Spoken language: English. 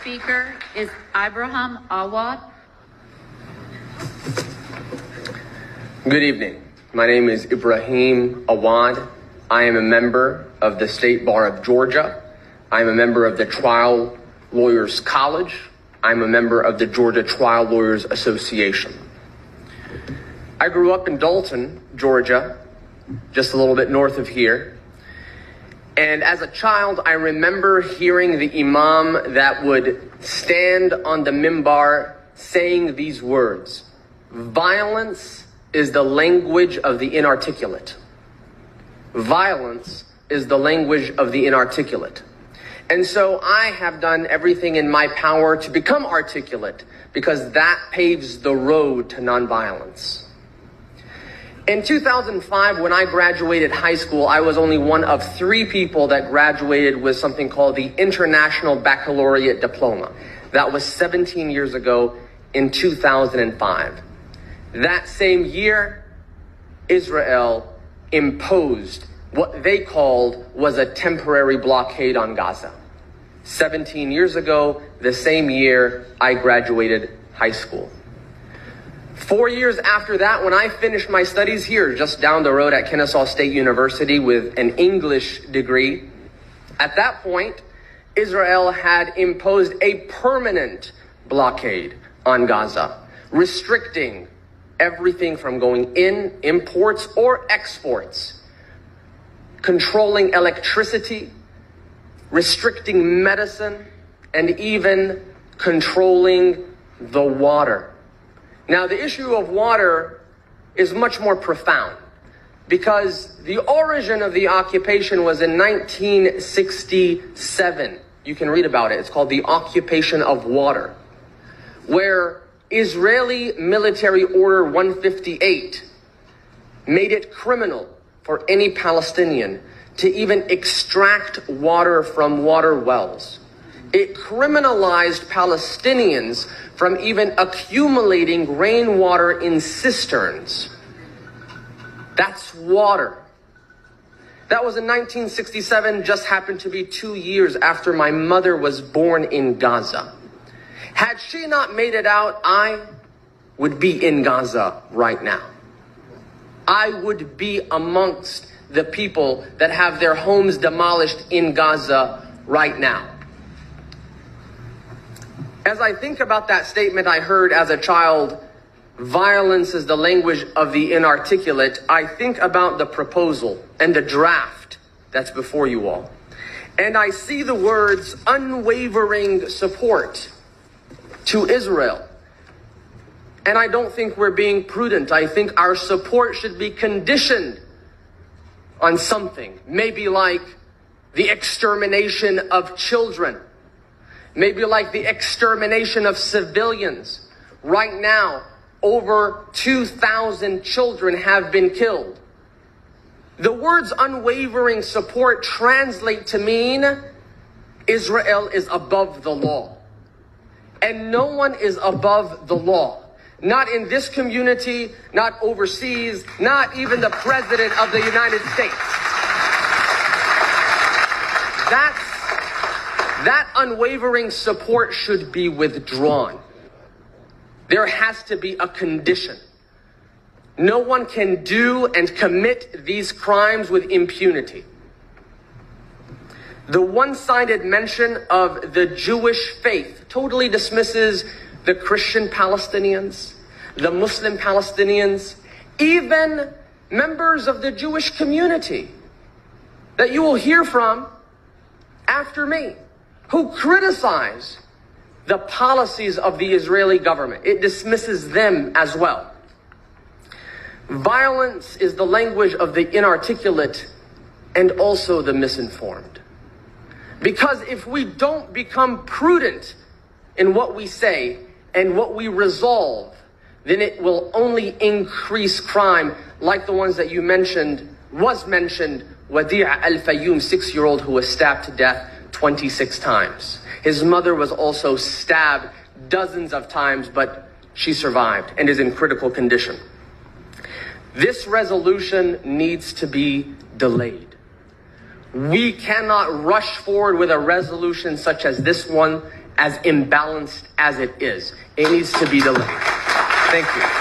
speaker is Ibrahim Awad. Good evening. My name is Ibrahim Awad. I am a member of the State Bar of Georgia. I am a member of the Trial Lawyers College. I'm a member of the Georgia Trial Lawyers Association. I grew up in Dalton, Georgia, just a little bit north of here. And as a child, I remember hearing the imam that would stand on the mimbar saying these words: violence is the language of the inarticulate. Violence is the language of the inarticulate. And so I have done everything in my power to become articulate, because that paves the road to nonviolence. In 2005, when I graduated high school, I was only one of 3 people that graduated with something called the International Baccalaureate Diploma. That was 17 years ago in 2005. That same year, Israel imposed what they called was a temporary blockade on Gaza. 17 years ago, the same year I graduated high school. 4 years after that, when I finished my studies here, just down the road at Kennesaw State University with an English degree, at that point, Israel had imposed a permanent blockade on Gaza, restricting everything from going in, imports or exports, controlling electricity, restricting medicine, and even controlling the water. Now, the issue of water is much more profound, because the origin of the occupation was in 1967. You can read about it. It's called the Occupation of Water, where Israeli Military Order 158 made it criminal for any Palestinian to even extract water from water wells. It criminalized Palestinians from even accumulating rainwater in cisterns. That's water. That was in 1967, just happened to be 2 years after my mother was born in Gaza. Had she not made it out, I would be in Gaza right now. I would be amongst the people that have their homes demolished in Gaza right now. As I think about that statement I heard as a child, violence is the language of the inarticulate, I think about the proposal and the draft that's before you all. And I see the words unwavering support to Israel. And I don't think we're being prudent. I think our support should be conditioned on something, maybe like the extermination of children. Maybe like the extermination of civilians. Right now, over 2,000 children have been killed. The words unwavering support translate to mean Israel is above the law. And no one is above the law. Not in this community, not overseas, not even the President of the United States. That unwavering support should be withdrawn. There has to be a condition. No one can do and commit these crimes with impunity. The one-sided mention of the Jewish faith totally dismisses the Christian Palestinians, the Muslim Palestinians, even members of the Jewish community that you will hear from after me, who criticize the policies of the Israeli government. It dismisses them as well. Violence is the language of the inarticulate and also the misinformed. Because if we don't become prudent in what we say and what we resolve, then it will only increase crime, like the ones that you mentioned, Wadi' al-Fayoum, 6-year-old who was stabbed to death 26 times. His mother was also stabbed dozens of times, but she survived and is in critical condition. This resolution needs to be delayed. We cannot rush forward with a resolution such as this one as imbalanced as it is. It needs to be delayed. Thank you.